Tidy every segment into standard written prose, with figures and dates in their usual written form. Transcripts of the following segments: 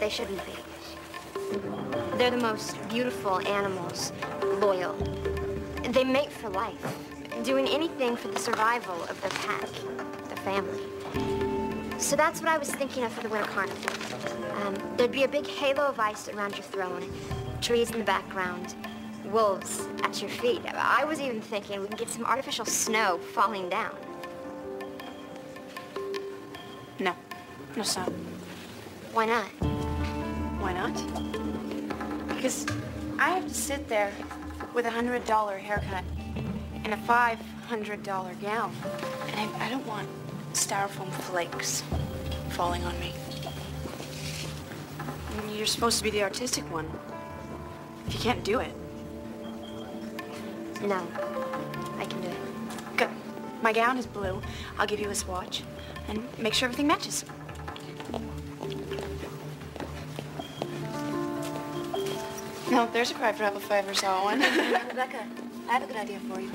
they shouldn't be. They're the most beautiful animals, loyal. They mate for life, doing anything for the survival of their pack, their family. So that's what I was thinking of for the Winter Carnival. There'd be a big halo of ice around your throne, trees in the background, wolves at your feet. I was even thinking we can get some artificial snow falling down. No. No snow. Why not? Why not? Because I have to sit there with a $100 haircut and a $500 gown. And I don't want styrofoam flakes falling on me. And you're supposed to be the artistic one. If you can't do it. No, I can do it. Good. My gown is blue. I'll give you a swatch and make sure everything matches. No, there's a cry for apple fiber saw one. Rebecca, I have a good idea for you.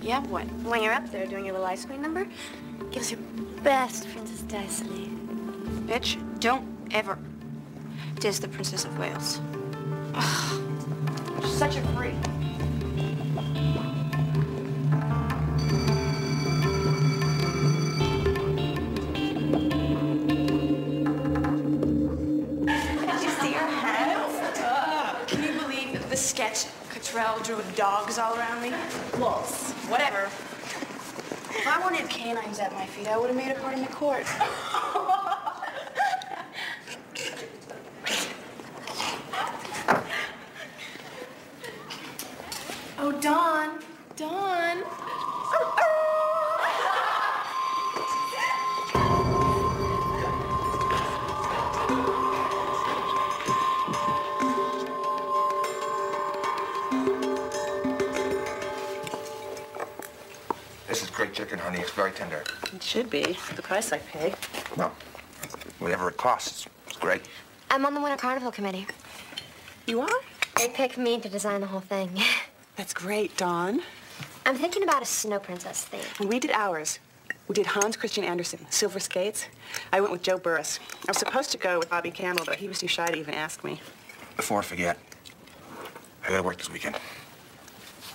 Yeah, what? When you're up there doing your little ice cream number, give us your best Princess Dicely. Bitch, don't ever diss the Princess of Wales. Ugh. She's such a freak. Sketch Cottrell drew dogs all around me. Wolves. Whatever. If I wanted canines at my feet, I would have made a part of my court. Oh, Dawn. Dawn. This is great chicken, honey. It's very tender. It should be. The price I pay. Well, whatever it costs, it's great. I'm on the Winter Carnival committee. You are? They picked me to design the whole thing. That's great, Dawn. I'm thinking about a snow princess theme. When we did ours, we did Hans Christian Andersen, Silver Skates. I went with Joe Burris. I was supposed to go with Bobby Campbell, but he was too shy to even ask me. Before I forget, I gotta work this weekend.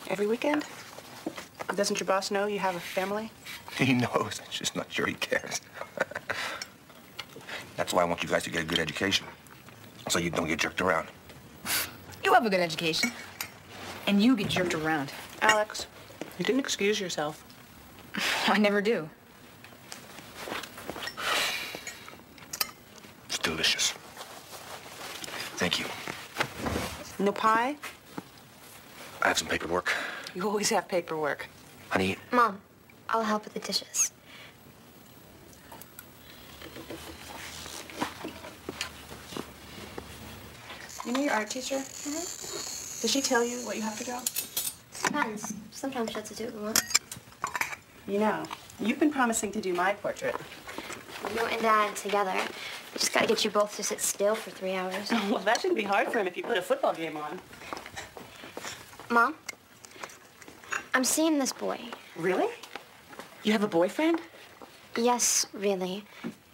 Every weekend? Doesn't your boss know you have a family? He knows. I'm just not sure he cares. That's why I want you guys to get a good education, so you don't get jerked around. You have a good education, and you get jerked around. Alex, you didn't excuse yourself. I never do. It's delicious. Thank you. No pie? I have some paperwork. You always have paperwork. Honey. Mom, I'll help with the dishes. You know your art teacher? Mm-hmm. Does she tell you what you have to draw? Depends. Sometimes she lets us do what we want. You know, you've been promising to do my portrait. You and Dad together. We just gotta get you both to sit still for 3 hours. Well, that shouldn't be hard for him if you put a football game on. Mom, I'm seeing this boy. Really? You have a boyfriend? Yes, really.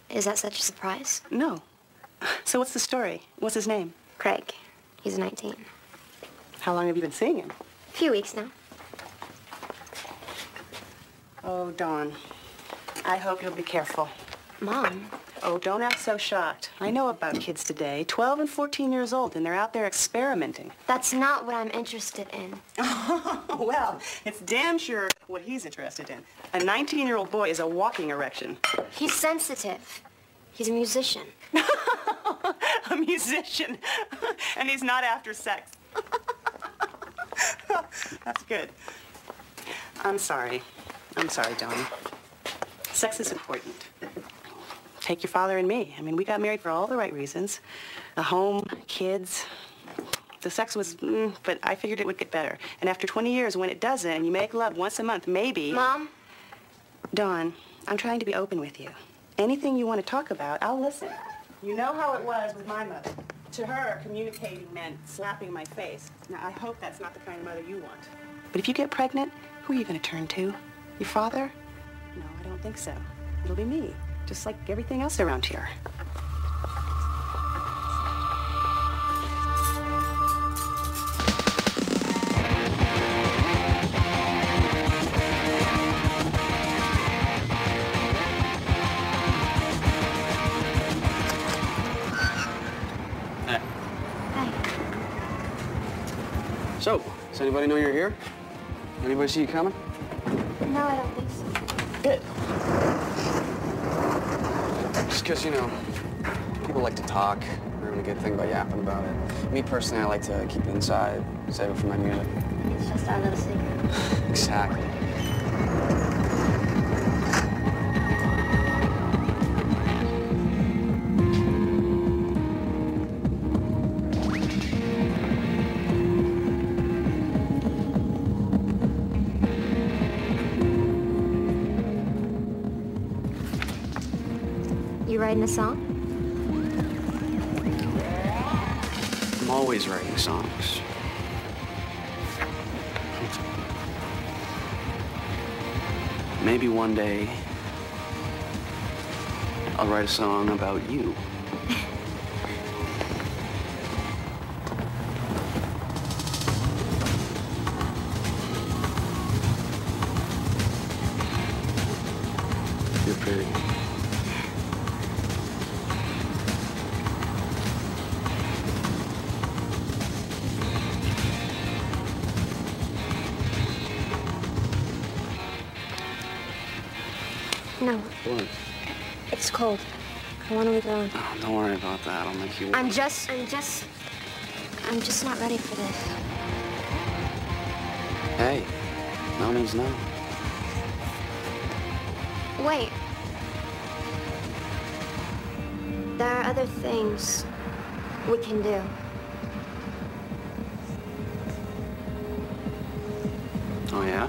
Is that such a surprise? No. So what's the story? What's his name? Craig. He's 19. How long have you been seeing him? A few weeks now. Oh, Dawn. I hope you'll be careful. Mom. Oh, don't act so shocked. I know about kids today, 12 and 14 years old, and they're out there experimenting. That's not what I'm interested in. Well, it's damn sure what he's interested in. A 19-year-old boy is a walking erection. He's sensitive. He's a musician. A musician. And he's not after sex. That's good. I'm sorry. I'm sorry, Dawn. Sex is important. Take your father and me. I mean, we got married for all the right reasons. A home, kids. The sex was, but I figured it would get better. And after 20 years, when it doesn't, and you make love once a month, maybe... Mom? Dawn, I'm trying to be open with you. Anything you want to talk about, I'll listen. You know how it was with my mother. To her, communicating meant slapping my face. Now, I hope that's not the kind of mother you want. But if you get pregnant, who are you going to turn to? Your father? No, I don't think so. It'll be me, just like everything else around here. So, does anybody know you're here? Anybody see you coming? No, I don't think so. Good. Just because, you know, people like to talk. Ruin a good thing by yapping about it. Me personally, I like to keep it inside, save it for my music. It's just our little secret. Exactly. You writing a song? I'm always writing songs. Maybe one day I'll write a song about you. You're pretty. No, What? it's cold. I want to leave alone. Oh, don't worry about that. I'll make you. I'm just not ready for this. Hey, no means no. Wait. There are other things we can do. Oh, yeah?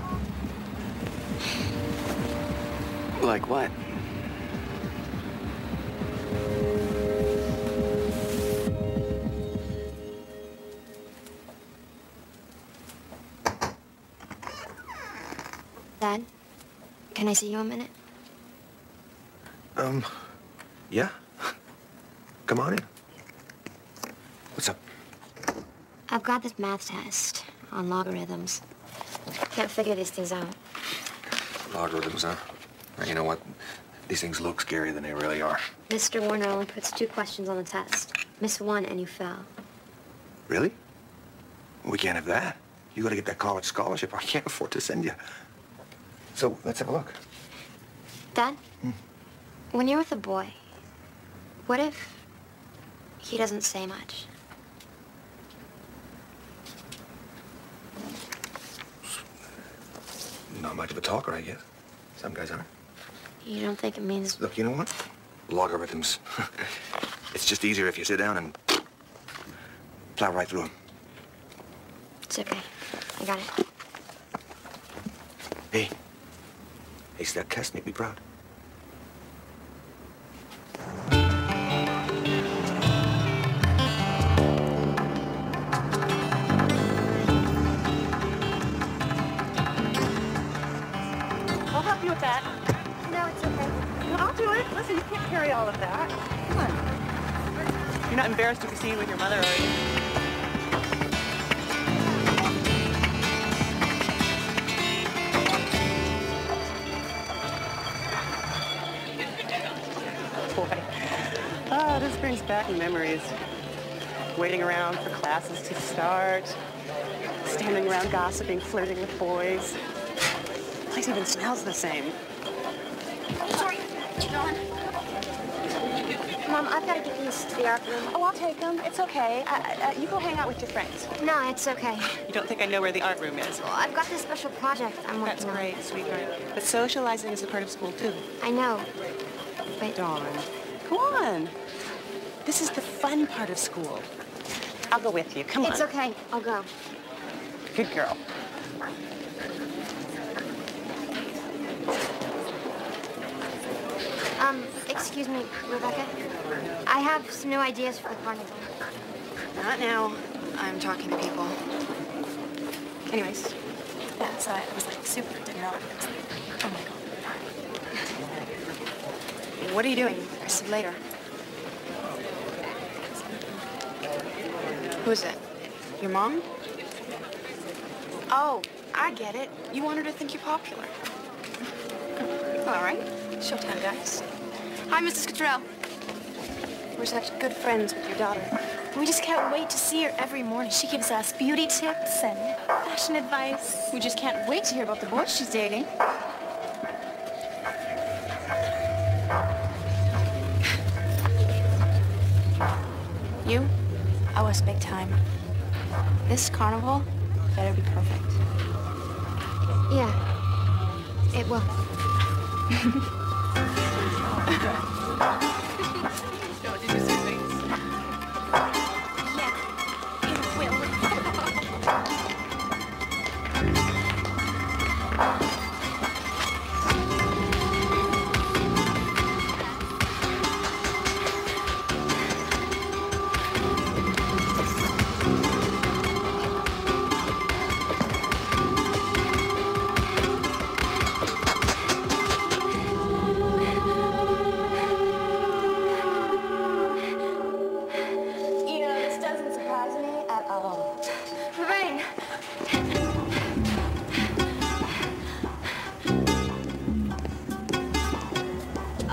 Like what? Dad, can I see you a minute? Yeah? Come on in. What's up? I've got this math test on logarithms. Can't figure these things out. Logarithms, huh? Well, you know what? These things look scarier than they really are. Mr. Warner only puts 2 questions on the test. Miss 1 and you fail. Really? We can't have that. You gotta get that college scholarship. I can't afford to send you. So, let's have a look. Dad, when you're with a boy, what if he doesn't say much? Not much of a talker, I guess. Some guys aren't. You don't think it means... Look, you know what? Logarithms. It's just easier if you sit down and plow right through them. It's okay. I got it. Hey. Ace that test, make me proud. I'll help you with that. No, it's okay. No, I'll do it. Listen, you can't carry all of that. Come on. You're not embarrassed to be seen with your mother, are you? Boy. Oh, this brings back memories. Waiting around for classes to start. Standing around gossiping, flirting with boys. The place even smells the same. Sorry, John. Mom, I've got to get these to the art room. Oh, I'll take them. It's okay. You go hang out with your friends. No, it's okay. You don't think I know where the art room is? Well, I've got this special project I'm working That's on. great, sweetheart. But socializing is a part of school, too. I know. But Dawn, go on. This is the fun part of school. I'll go with you. Come on. it's okay. I'll go. Good girl. Excuse me, Rebecca. I have some new ideas for the carnival. Not now. I'm talking to people. Anyways, yeah, so I was like super, didn't know it. I was like, oh my God. What are you doing? I said later. Who's it? Your mom? Oh, I get it. You want her to think you're popular. All right. Showtime, guys. Hi, Mrs. Cottrell. We're such good friends with your daughter. We just can't wait to see her every morning. She gives us beauty tips and fashion advice. We just can't wait to hear about the boys she's dating. You owe us big time. This carnival better be perfect. Yeah, it will.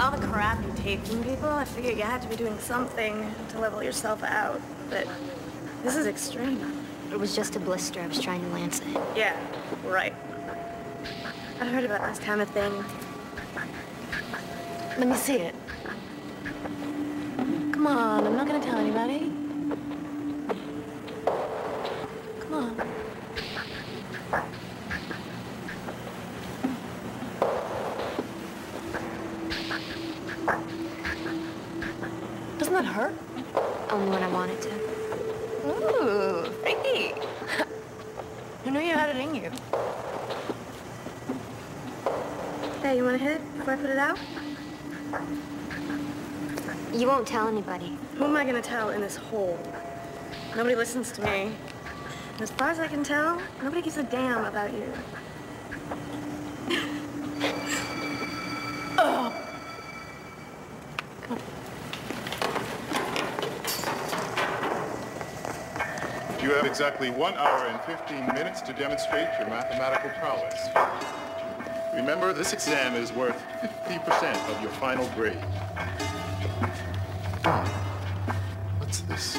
All the crap you take from people, I figured you had to be doing something to level yourself out. But this is extreme. It was just a blister. I was trying to lance it. Yeah, right. I heard about this kind of thing. Let me see it. Come on, I'm not gonna tell anybody. Come on. Doesn't that hurt? Only when I wanted to. Ooh, freaky. Who knew you had it in you? Hey, you want to hit it before I put it out? You won't tell anybody. Who am I going to tell in this hole? Nobody listens to me. And as far as I can tell, nobody gives a damn about you. Oh. You have exactly 1 hour and 15 minutes to demonstrate your mathematical prowess. Remember, this exam is worth 50% of your final grade. What's this?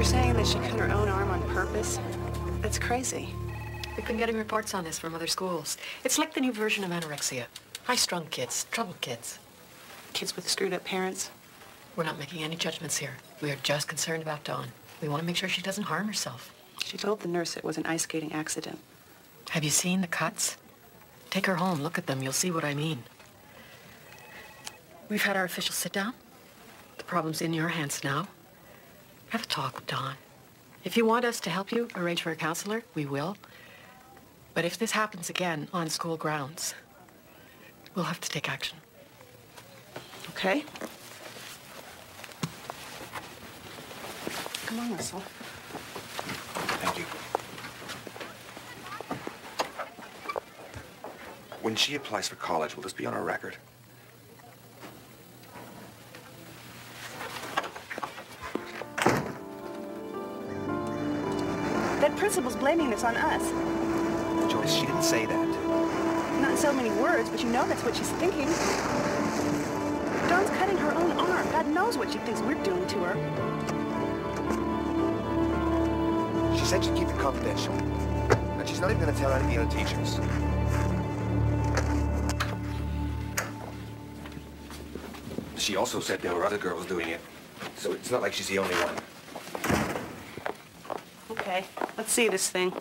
Saying that she cut her own arm on purpose? That's crazy. We've been getting reports on this from other schools. It's like the new version of anorexia. High-strung kids, troubled kids. Kids with screwed-up parents? We're not making any judgments here. We are just concerned about Dawn. We want to make sure she doesn't harm herself. She told the nurse it was an ice skating accident. Have you seen the cuts? Take her home, look at them. You'll see what I mean. We've had our official sit-down. The problem's in your hands now. Have a talk with Dawn. If you want us to help you arrange for a counselor, we will. But if this happens again on school grounds, we'll have to take action. Okay. Come on, Russell. Thank you. When she applies for college, will this be on her record? That principal's blaming this on us. Joyce, she didn't say that. Not in so many words, but you know that's what she's thinking. Dawn's cutting her own arm. God knows what she thinks we're doing to her. She said she'd keep it confidential. And she's not even going to tell any of the other teachers. She also said there were other girls doing it. So it's not like she's the only one. Okay, let's see this thing.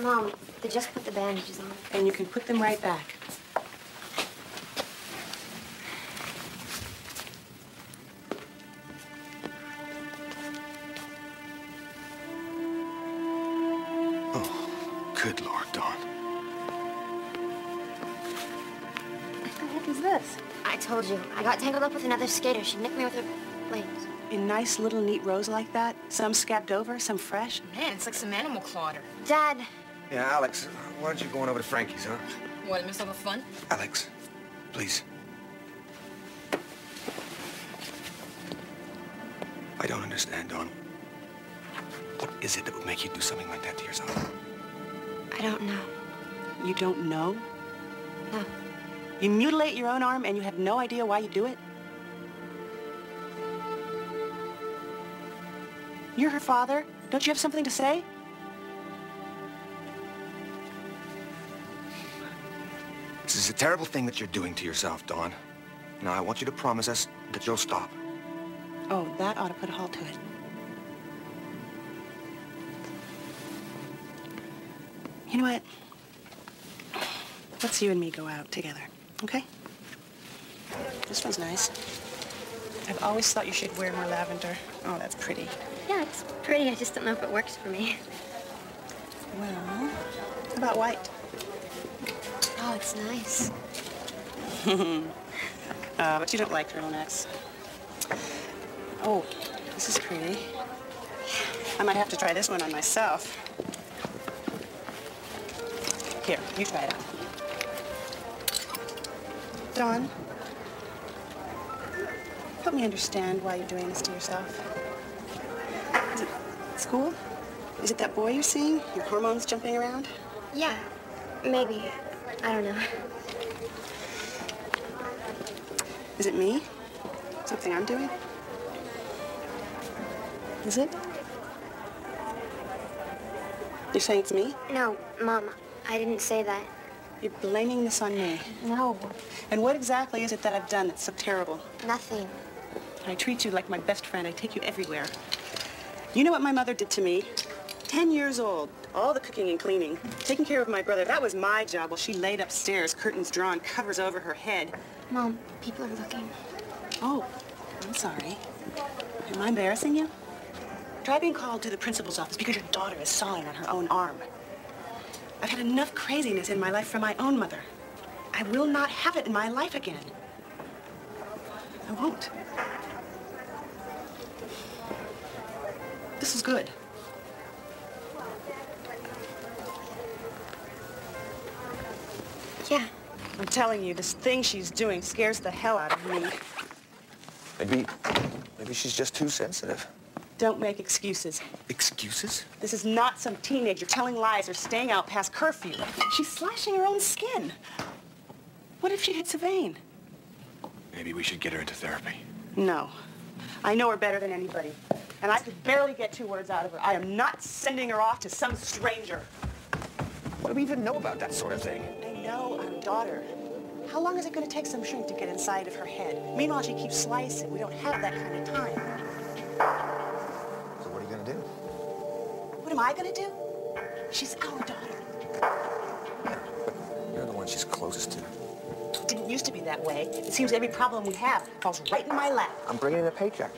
Mom, they just put the bandages on. And you can put them right back. Good Lord, Dawn. What the heck is this? I told you. I got tangled up with another skater. She nicked me with her blades. In nice little neat rows like that? Some scabbed over, some fresh? Man, it's like some animal slaughter. Dad, Yeah, Alex, why don't you go on over to Frankie's, huh? What, miss all the fun? Alex, please. I don't understand, Dawn. What is it that would make you do something like that to yourself? I don't know. You don't know? No. You mutilate your own arm and you have no idea why you do it? You're her father. Don't you have something to say? This is a terrible thing that you're doing to yourself, Dawn. Now, I want you to promise us that you'll stop. Oh, that ought to put a halt to it. You know what? Let's you and me go out together, okay? This one's nice. I've always thought you should wear more lavender. Oh, that's pretty. Yeah, it's pretty. I just don't know if it works for me. Well, how about white? Oh, it's nice. But you don't like turtlenecks. Oh, this is pretty. I might have to try this one on myself. Here, you try it out. Dawn, help me understand why you're doing this to yourself. Is it school? Is it that boy you're seeing? Your hormones jumping around? Yeah, maybe. I don't know. Is it me? Something I'm doing? Is it? You're saying it's me? No, Mom, I didn't say that. You're blaming this on me. No, And what exactly is it that I've done that's so terrible? nothing. I treat you like my best friend. I take you everywhere. You know what my mother did to me? 10 years old, all the cooking and cleaning, taking care of my brother. That was my job while she laid upstairs, curtains drawn, covers over her head. Mom, people are looking. Oh, I'm sorry. Am I embarrassing you? Try being called to the principal's office because your daughter is sawing on her own arm. I've had enough craziness in my life from my own mother. I will not have it in my life again. I won't. This is good. Yeah, I'm telling you, this thing she's doing scares the hell out of me. Maybe she's just too sensitive. Don't make excuses. Excuses? This is not some teenager telling lies or staying out past curfew. She's slashing her own skin. What if she hits a vein? Maybe we should get her into therapy. No. I know her better than anybody. And I could barely get 2 words out of her. I am not sending her off to some stranger. What do we even know about that sort of thing? I know our daughter. How long is it going to take some shrink to get inside of her head? Meanwhile, she keeps slicing. We don't have that kind of time. So what are you going to do? What am I going to do? She's our daughter. Yeah, but you're the one she's closest to. It didn't used to be that way. It seems every problem we have falls right in my lap. I'm bringing in a paycheck.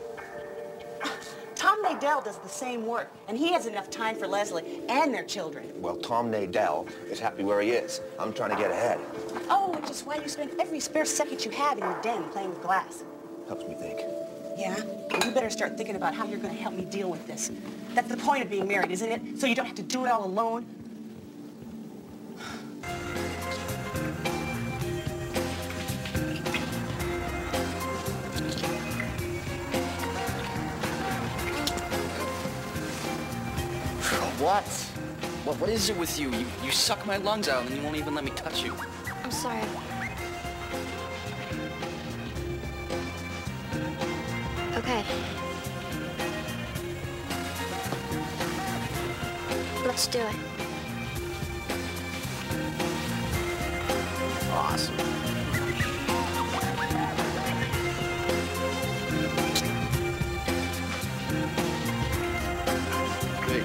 Tom Nadell does the same work, and he has enough time for Leslie and their children. Well, Tom Nadell is happy where he is. I'm trying to get ahead. Oh, which is why you spend every spare second you have in your den playing with glass. Helps me think. Yeah? Well, you better start thinking about how you're going to help me deal with this. That's the point of being married, isn't it? So you don't have to do it all alone. What? What is it with you? You suck my lungs out and you won't even let me touch you. I'm sorry. Okay. Let's do it. Awesome. Wait.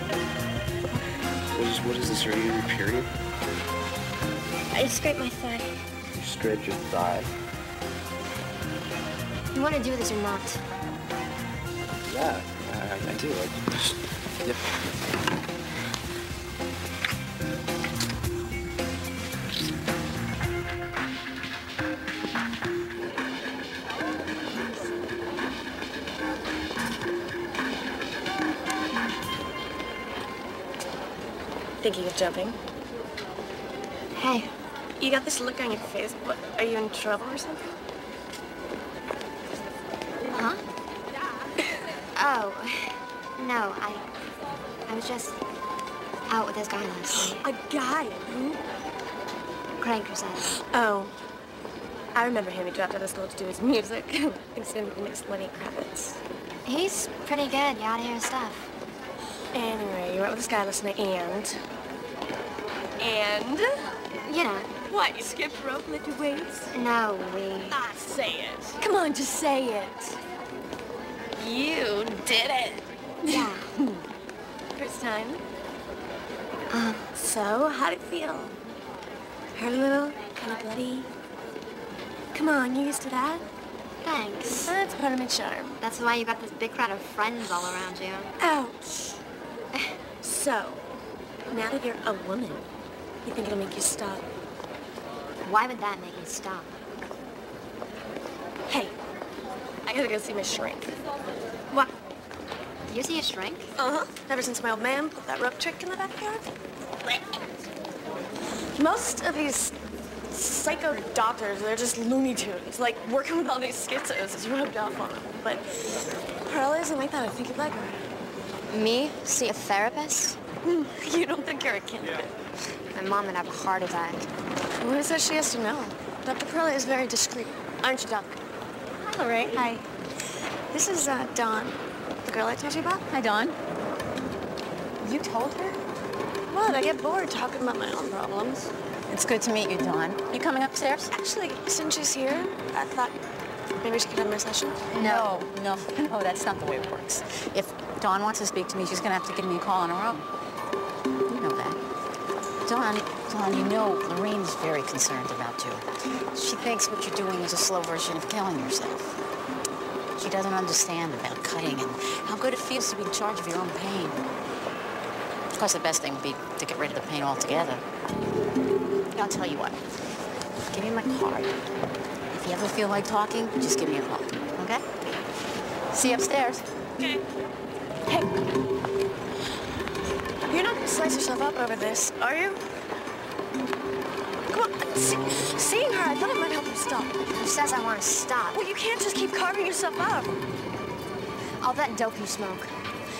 What is this? Are you in your period? I just scraped my thigh. You scraped your thigh. You want to do this or not? Yeah, I do. Yep. thinking of jumping. Hey, You got this look on your face. What, are you in trouble or something? huh? Oh, no, I was just out with this guy last night. A guy? Who? Craig Rosetta. Oh. I remember him. He dropped out of school to do his music. Thinks him next Lenny Kravitz. He's pretty good, you oughta hear his stuff. Anyway, you went with this guy last night and... And? You know, What, you skipped rope, lift your weights? no, Ah, say it. Come on, just say it. You did it. yeah. First time? So, how'd it feel? Hurt a little? Kind of bloody? Come on, you used to that? Thanks. That's part of my charm. That's why you got this big crowd of friends all around you. Ouch. So, now that you're a woman, you think it'll make you stop? Why would that make me stop? Hey, I gotta go see my shrink. What? You see a shrink? Uh-huh. Ever since my old man put that rope trick in the backyard. Most of these psycho doctors, they're just Looney Tunes. Like, working with all these schizos is rubbed off on them. But Pearl isn't like that. I think you'd like her. Me? See a therapist? You don't think you're a candidate? My mom would have a heart attack. Who says she has to know? Dr. Pearl is very discreet. Aren't you, Doc? Hi, Lorraine. Hi. This is, Dawn, the girl I told you about. Hi, Dawn. You told her? What? I get bored talking about my own problems. It's good to meet you, Dawn. You coming upstairs? Actually, since she's here, I thought maybe she could have my session. No, that's not the way it works. If Dawn wants to speak to me, she's gonna have to give me a call on her own. You know that. Dawn, you know Lorraine's very concerned about you. She thinks what you're doing is a slow version of killing yourself. She doesn't understand about cutting and how good it feels to be in charge of your own pain. Of course, the best thing would be to get rid of the pain altogether. I'll tell you what. Give me my card. If you ever feel like talking, just give me a call, okay? See you upstairs. Okay. Hey. You're not gonna slice yourself up over this, are you? Come on. Seeing her, I thought it might help you stop. Who says I want to stop? Well, you can't just keep carving yourself up. All that dope you smoke.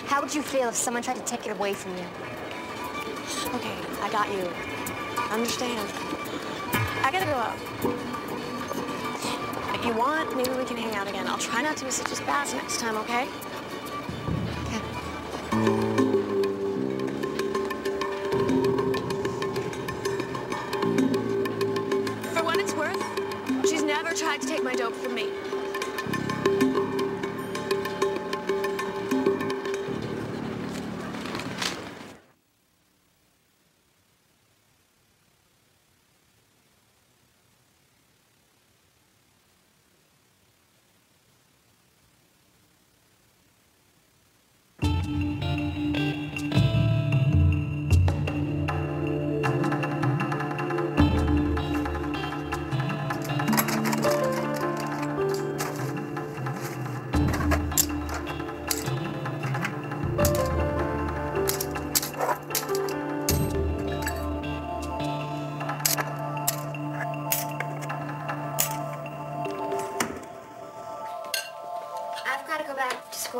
How would you feel if someone tried to take it away from you? Okay, I got you. Understand. I gotta go out. If you want, maybe we can hang out again. I'll try not to miss it just fast next time, okay? For what it's worth, she's never tried to take my dope from me.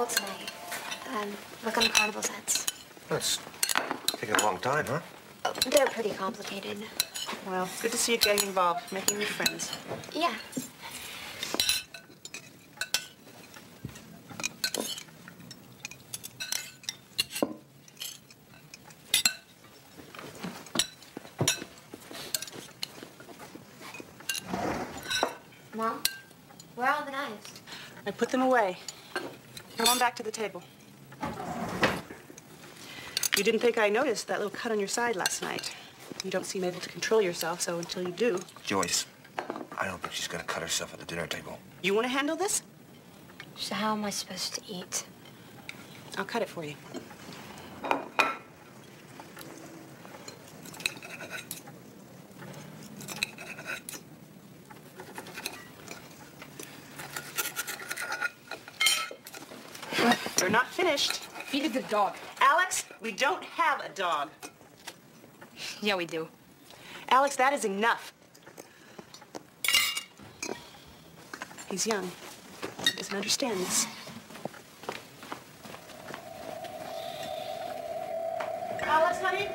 Tonight. Look on the carnival sets. That's taking a long time, huh? Oh, they're pretty complicated. Well, good to see you getting involved, making new friends. Yeah. Mom, where are all the knives? I put them away. Come on back to the table. You didn't think I noticed that little cut on your side last night. You don't seem able to control yourself, so until you do... Joyce, I don't think she's gonna cut herself at the dinner table. You want to handle this? So how am I supposed to eat? I'll cut it for you. They're not finished. Feed it to the dog. Alex, we don't have a dog. Yeah, we do. Alex, that is enough. He's young. He doesn't understand this. Alex, honey?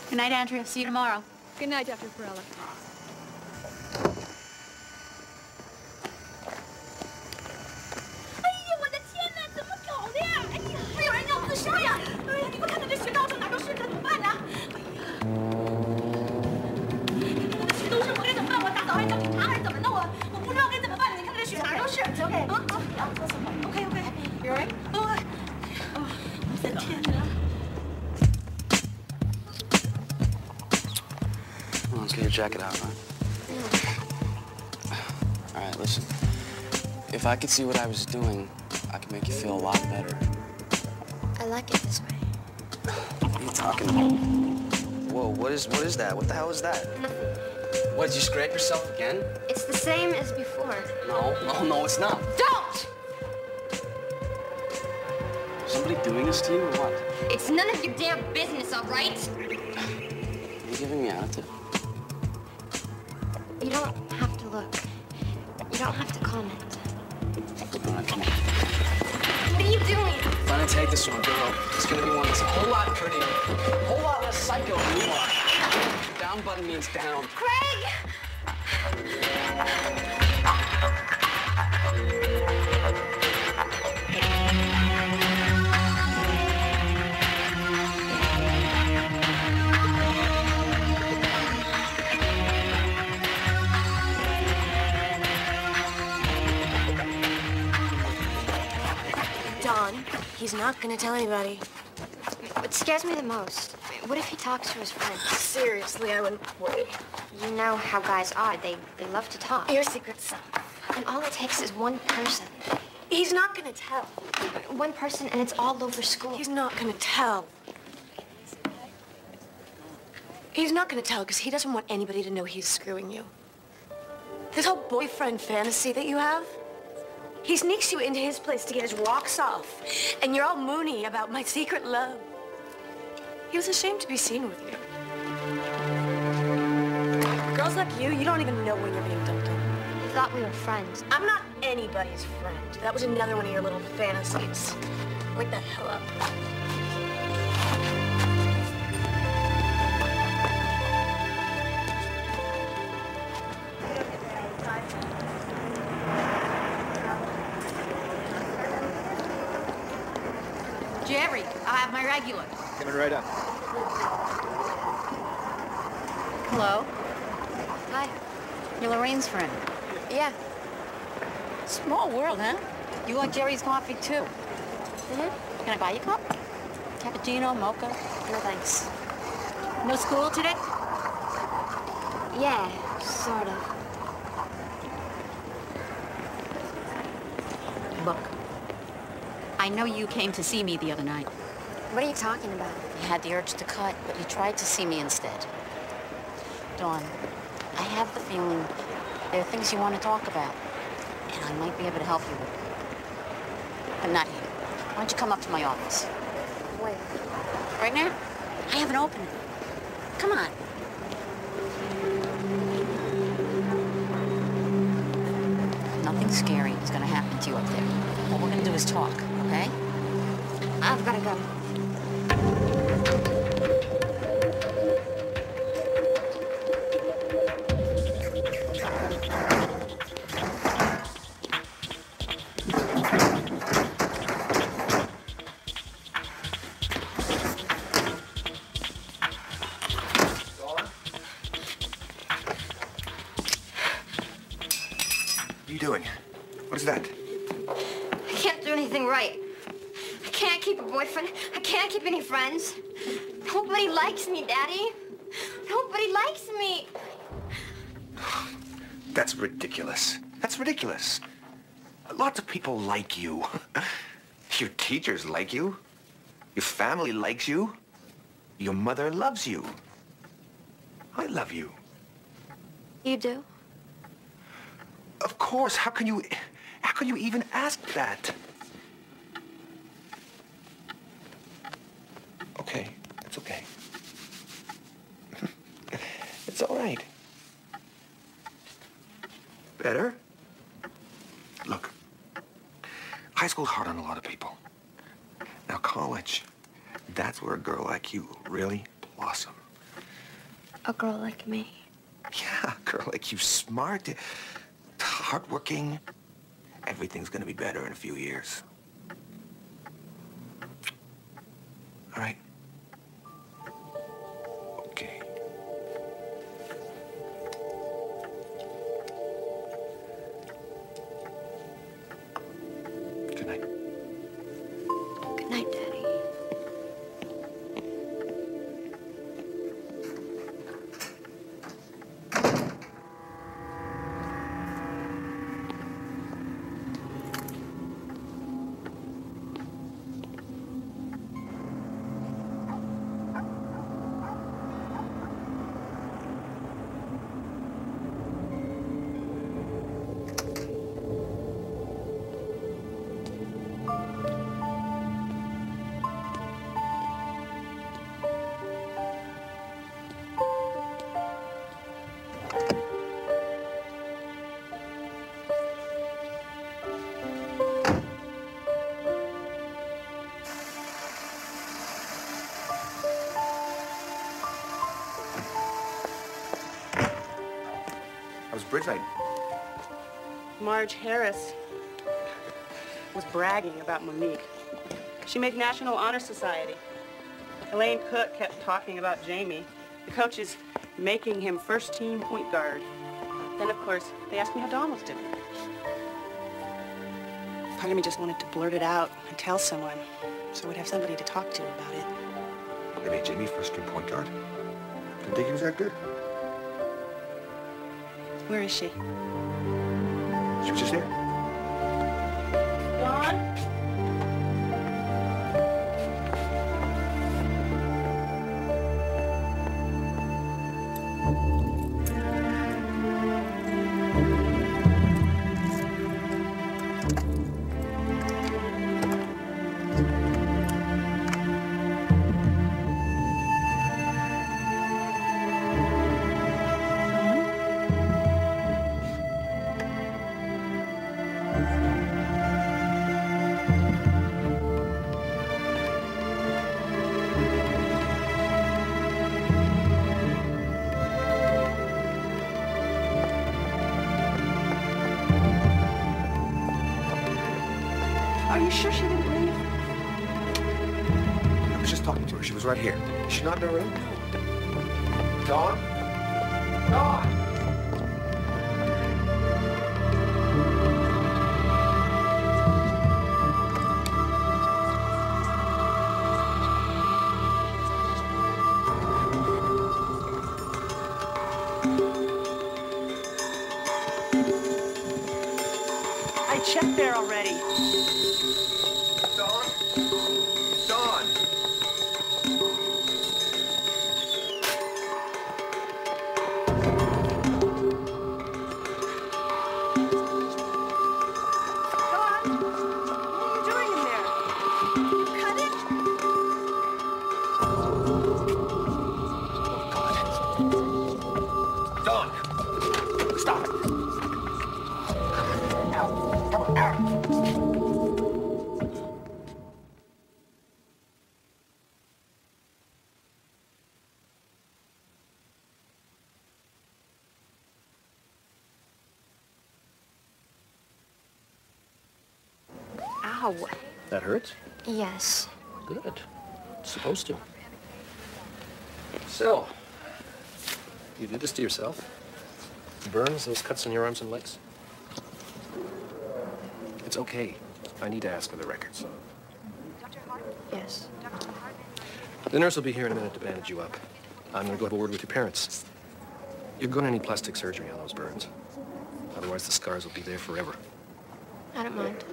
Good night, Andrea. See you tomorrow. Good night, Dr. Perella. Well, let's get your jacket out, huh? All right, listen. If I could see what I was doing, I could make you feel a lot better. I like it this way. What are you talking about? Whoa, what is that? What the hell is that? Nothing. What, did you scrape yourself again? It's the same as before. No, it's not. Don't! Is somebody doing this to you or what? It's none of your damn business, all right? Are you giving me attitude? You don't have to look. You don't have to comment. All right, come on. What are you doing? I'm gonna take this one, girl. It's gonna be one that's a whole lot prettier, a whole lot less psycho than you are. Down button means down. Craig! Don, he's not gonna tell anybody. What scares me the most, what if he talks to his friends? Seriously, I wouldn't worry. You know how guys are. They love to talk. Your secret son. And all it takes is one person. He's not gonna tell. One person, and it's all over school. He's not gonna tell. He's not gonna tell because he doesn't want anybody to know he's screwing you. This whole boyfriend fantasy that you have, he sneaks you into his place to get his rocks off, and you're all moony about my secret love. He was ashamed to be seen with you. Girls like you don't even know when you're being dumped on. I thought we were friends. I'm not anybody's friend. That was another one of your little fantasies. Wake the hell up. Jerry, I'll have my regular. Coming right up. Hello? Hi. You're Lorraine's friend. Yeah. Small world, huh? You like Jerry's coffee, too. Mm-hmm. Can I buy you a cup? Cappuccino, mocha? No thanks. No school today? Yeah, sort of. Look, I know you came to see me the other night. What are you talking about? You had the urge to cut, but you tried to see me instead. Dawn, I have the feeling there are things you want to talk about, and I might be able to help you with it. But not here. Why don't you come up to my office? Where? Right now? I have an opening. Come on. Nothing scary is going to happen to you up there. All we're going to do is talk, okay? I've got to go. What are you doing? What is that? I can't do anything right. I can't keep a boyfriend. I can't keep any friends. Nobody likes me, Daddy. Nobody likes me. That's ridiculous. That's ridiculous. Lots of people like you. Your teachers like you. Your family likes you. Your mother loves you. I love you. You do? Of course. How can you even ask that? Okay. It's okay. It's all right. Better? Look, high school's hard on a lot of people. Now college, that's where a girl like you really blossom. A girl like me. Yeah, a girl like you, smart, hardworking. Everything's gonna be better in a few years. All right? Okay. Good night. Good night, Daddy. How's bridge night? Marge Harris was bragging about Monique. She made National Honor Society. Elaine Cook kept talking about Jamie. The coach is making him first-team point guard. Then, of course, they asked me how Dawn was doing. Part of me just wanted to blurt it out and tell someone, so we'd have somebody to talk to about it. They made Jamie first-team point guard. Didn't think he was that good. Where is she? She was just here. Dawn? Are you sure she didn't leave? I was just talking to her. She was right here. Is she not in the room? Dawn? Dawn! I checked there already. Dawn? Ow. That hurts? Yes. Good. It's supposed to. So, you did this to yourself? Burns, those cuts on your arms and legs? It's okay. I need to ask for the records. Yes. The nurse will be here in a minute to bandage you up. I'm going to go have a word with your parents. You're going to need plastic surgery on those burns. Otherwise, the scars will be there forever. I don't mind.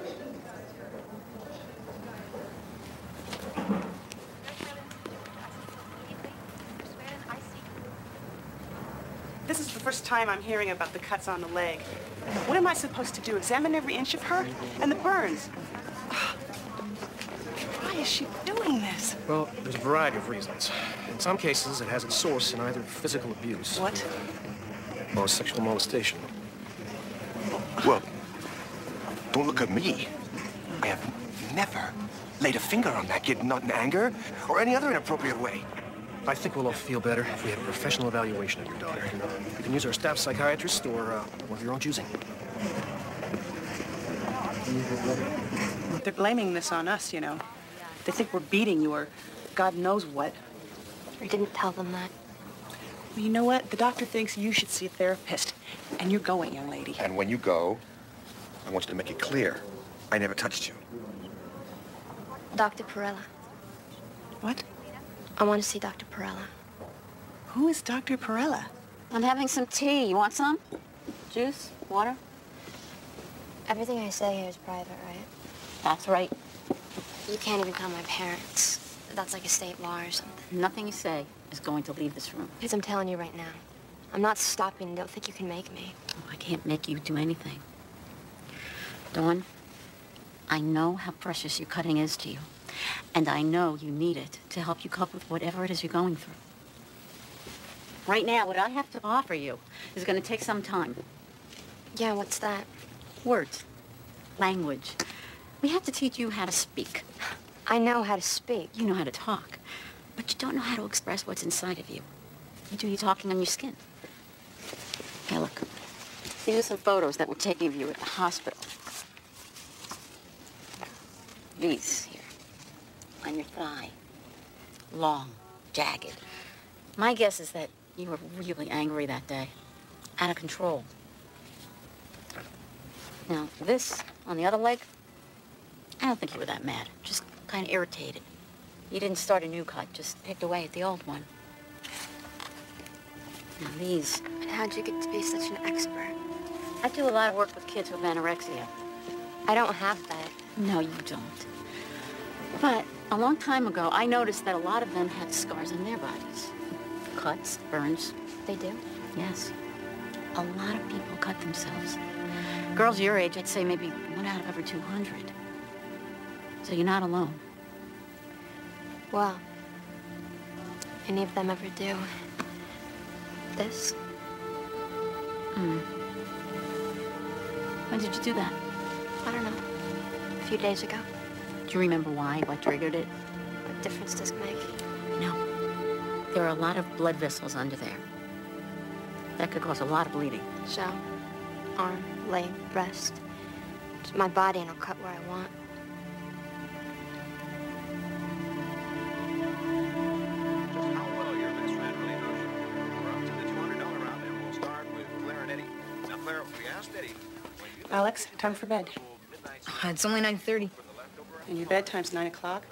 This is the first time I'm hearing about the cuts on the leg. What am I supposed to do? Examine every inch of her? And the burns? Why is she doing this? Well, there's a variety of reasons. In some cases, it has its source in either physical abuse. What? Or sexual molestation. Well, don't look at me. I have never laid a finger on that kid, not in anger or any other inappropriate way. I think we'll all feel better if we have a professional evaluation of your daughter. You can use our staff psychiatrist or one of your own choosing. They're blaming this on us, you know. They think we're beating you or God knows what. I didn't tell them that. Well, you know what? The doctor thinks you should see a therapist. And you're going, young lady. And when you go, I want you to make it clear I never touched you. Dr. Perella. What? I want to see Dr. Perella. Who is Dr. Perella? I'm having some tea. You want some? Juice? Water? Everything I say here is private, right? That's right. You can't even tell my parents. That's like a state law or something. Nothing you say is going to leave this room. Because I'm telling you right now, I'm not stopping. Don't think you can make me. Oh, I can't make you do anything. Dawn, I know how precious your cutting is to you. And I know you need it to help you cope with whatever it is you're going through. Right now, what I have to offer you is going to take some time. Yeah, what's that? Words. Language. We have to teach you how to speak. I know how to speak. You know how to talk. But you don't know how to express what's inside of you. You do your talking on your skin. Hey, look. These are some photos that were taken of you at the hospital. These here. On your thigh. Long. Jagged. My guess is that you were really angry that day. Out of control. Now, this on the other leg, I don't think you were that mad. Just kind of irritated. You didn't start a new cut, just picked away at the old one. Now these... But how'd you get to be such an expert? I do a lot of work with kids with anorexia. I don't have that. No, you don't. But a long time ago, I noticed that a lot of them had scars on their bodies. Cuts, burns. They do? Yes. A lot of people cut themselves. Girls your age, I'd say maybe 1 out of every 200. So you're not alone. Well, any of them ever do this? When did you do that? I don't know. A few days ago. Do you remember why? What triggered it? What difference does it make? No. There are a lot of blood vessels under there. That could cause a lot of bleeding. So, arm, leg, breast. It's my body and I'll cut where I want. Just how well your best friend really knows you. We're up to the $200 round, and we'll start with Claire and Eddie. Now, Claire, we asked Eddie. Alex, time for bed. It's only 9:30. And your bedtime's 9 o'clock?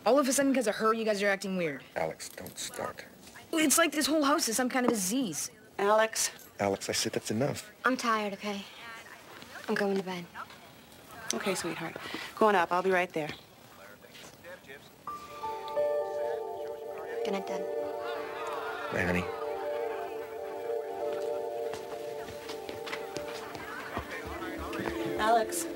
All of a sudden, because of her, you guys are acting weird. Alex, don't start. It's like this whole house is some kind of disease. Alex. Alex, I said that's enough. I'm tired, okay? I'm going to bed. Okay, sweetheart. Go on up. I'll be right there. Good night, Dad. Bye, honey. Alex.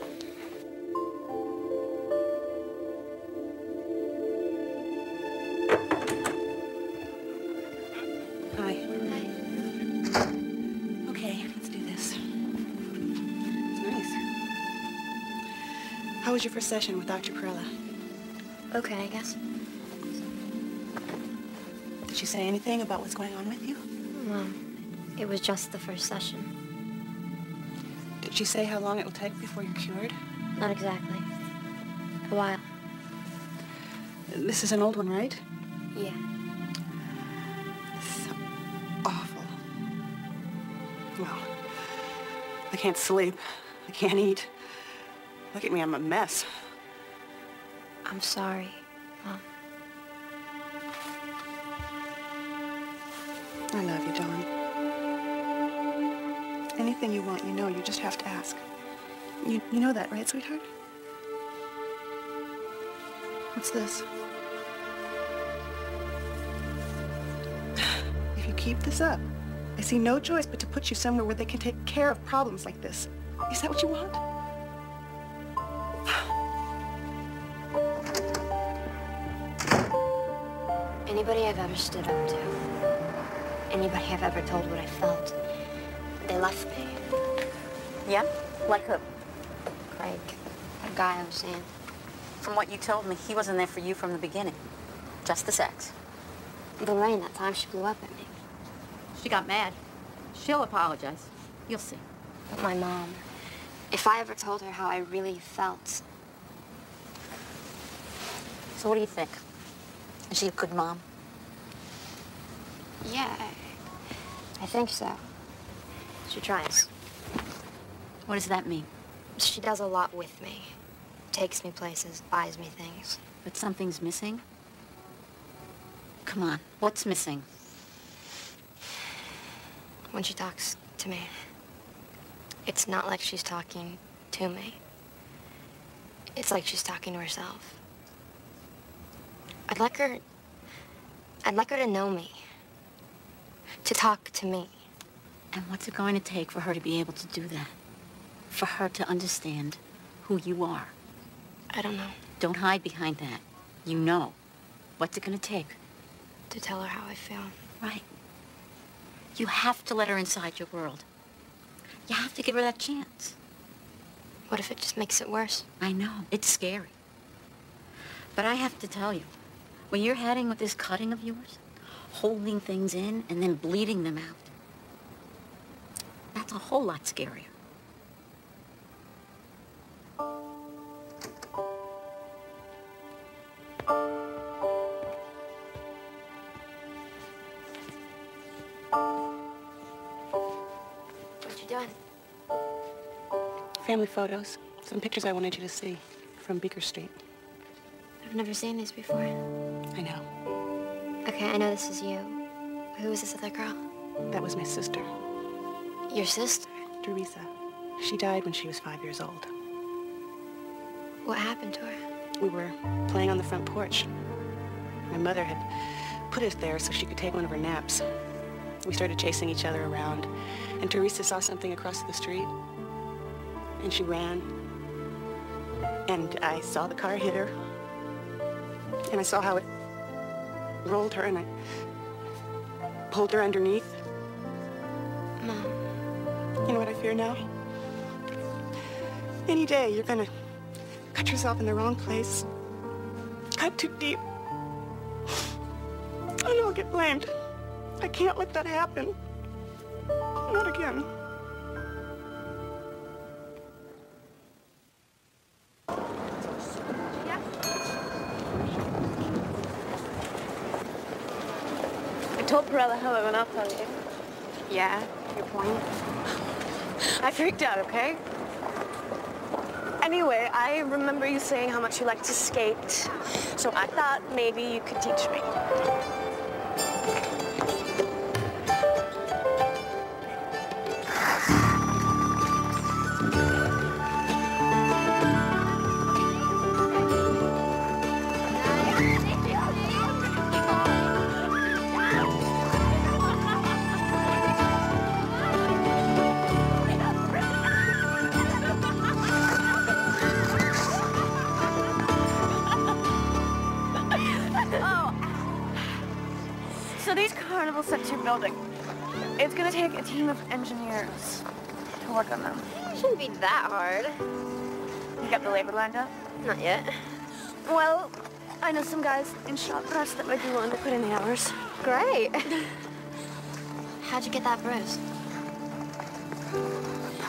Hi. Hi. Okay, let's do this. It's nice. How was your first session with Dr. Perella? Okay, I guess. Did she say anything about what's going on with you? Well, it was just the first session. Did she say how long it will take before you're cured? Not exactly. A while. This is an old one, right? Yeah. So awful. Well, I can't sleep. I can't eat. Look at me, I'm a mess. I'm sorry, Mom. I love you, Dawn. Anything you want, you know, you just have to ask. You know that, right, sweetheart? What's this? If you keep this up, I see no choice but to put you somewhere where they can take care of problems like this. Is that what you want? Anybody I've ever stood up to, anybody I've ever told what I felt, they left me. Yeah? Like who? Craig, the guy I was seeing. From what you told me, he wasn't there for you from the beginning. Just the sex. Lorraine, that time she blew up at me. She got mad. She'll apologize. You'll see. But my mom, if I ever told her how I really felt. So what do you think? Is she a good mom? Yeah, I think so. She tries. What does that mean? She does a lot with me. Takes me places, buys me things. But something's missing? Come on, what's missing? When she talks to me, it's not like she's talking to me. It's like she's talking to herself. I'd like her to know me. To talk to me. And what's it going to take for her to be able to do that? For her to understand who you are? I don't know. Don't hide behind that. You know. What's it going to take? To tell her how I feel. Right. You have to let her inside your world. You have to give her that chance. What if it just makes it worse? I know. It's scary. But I have to tell you, when you're heading with this cutting of yours, holding things in and then bleeding them out, that's a whole lot scarier. What you done? Family photos. Some pictures I wanted you to see from Beaker Street. I've never seen these before. I know. Okay, I know this is you. Who is this other girl? That was my sister, Your sister? Teresa. She died when she was 5 years old. What happened to her? We were playing on the front porch. My mother had put us there so she could take one of her naps. We started chasing each other around, and Teresa saw something across the street, and she ran. And I saw the car hit her, and I saw how it rolled her, and I pulled her underneath. Mom. You know what I fear now? Any day you're gonna cut yourself in the wrong place, cut too deep, and I'll get blamed. I can't let that happen. Not again. I told Perella how I went up on you. Yeah, your point? I freaked out, okay? Anyway, I remember you saying how much you like to skate, so I thought maybe you could teach me. So these carnival sets you're building, it's gonna take a team of engineers to work on them. It shouldn't be that hard. You got the labor lined up? Not yet. Well, I know some guys in shop press that might be willing to put in the hours. Great. How'd you get that bruise?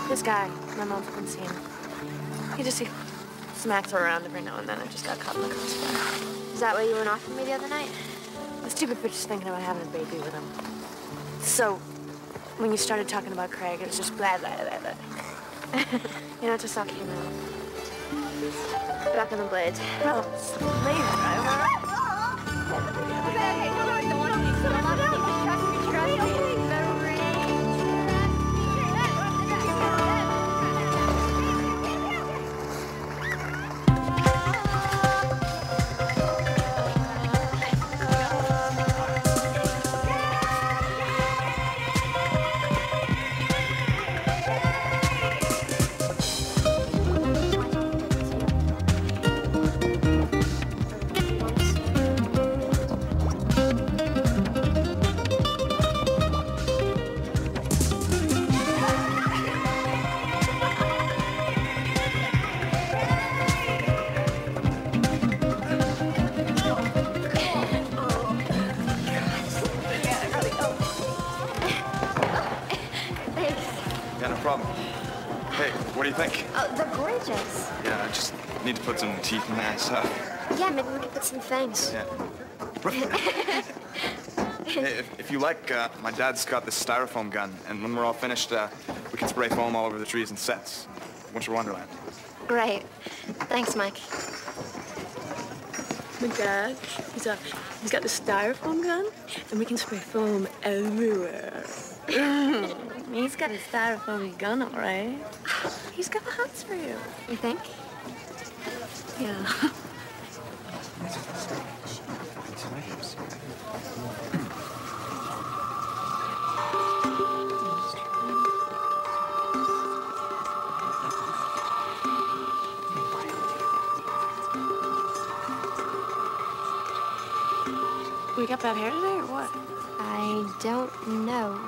This guy, my mom's been seeing. He smacks her around every now and then. I just got caught in the crossfire. Is that what you went off with me the other night? The stupid bitch is thinking about having a baby with him. So, when you started talking about Craig, it was just blah, blah, blah, blah. You know, it just all came out. Back on the blades. Well, it's later, right? Okay, don't want to be so much. Trust me. What do you think? Oh, they're gorgeous. Yeah, I just need to put some teeth in there, so... Yeah, maybe we could put some fangs. Yeah. Hey, if you like, my dad's got this styrofoam gun, and when we're all finished, we can spray foam all over the trees and sets. Winter Wonderland. Great. Thanks, Mike. My dad, he's got the styrofoam gun, and we can spray foam everywhere. He's got a styrofoam gun, all right. He's got the hots for you. You think? Yeah. We got bad hair today, or what? I don't know.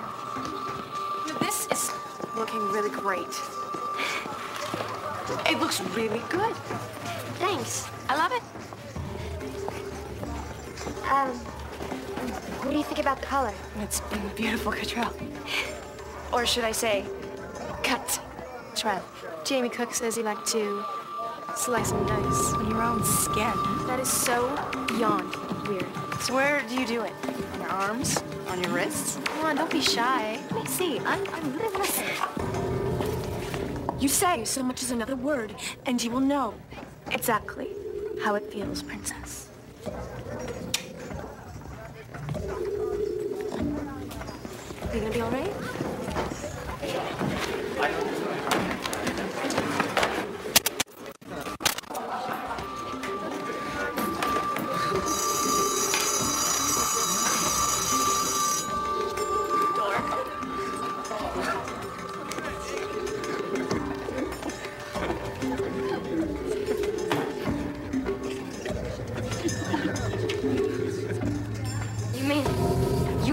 This is looking really great. It looks really good. Thanks. I love it. What do you think about the color? It's beautiful, Cottrell. Or should I say, Cottrell. Jamie Cook says you like to slice and dice on your own skin. That is so beyond weird. So where do you do it? On your arms? On your wrists? Come on, don't be shy. Let me see. I'm really listening. You say so much as another word, and you will know exactly how it feels, princess. You gonna be all right?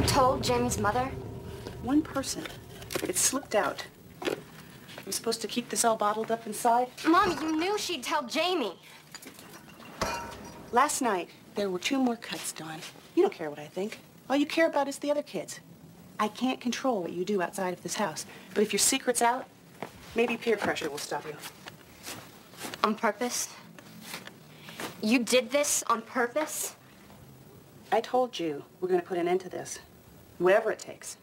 Told Jamie's mother? One person. It slipped out. I'm supposed to keep this all bottled up inside? Mom, you knew she'd tell Jamie. Last night, there were 2 more cuts, Dawn. You don't care what I think. All you care about is the other kids. I can't control what you do outside of this house. But if your secret's out, maybe peer pressure will stop you. On purpose? You did this on purpose? I told you we're going to put an end to this. Whatever it takes.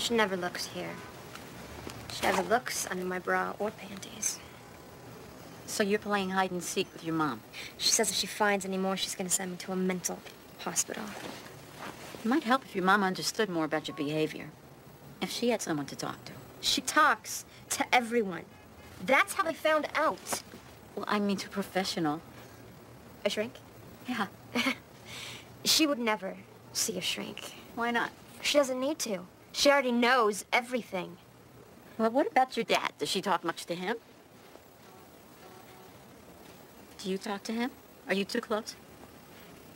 She never looks here. She never looks under my bra or panties. So you're playing hide and seek with your mom? She says if she finds any more, she's going to send me to a mental hospital. It might help if your mom understood more about your behavior. If she had someone to talk to. She talks to everyone. That's how I found out. Well, I mean to a professional. A shrink? Yeah. She would never see a shrink. Why not? She doesn't need to. She already knows everything. Well, what about your dad? Does she talk much to him? Do you talk to him? Are you too close?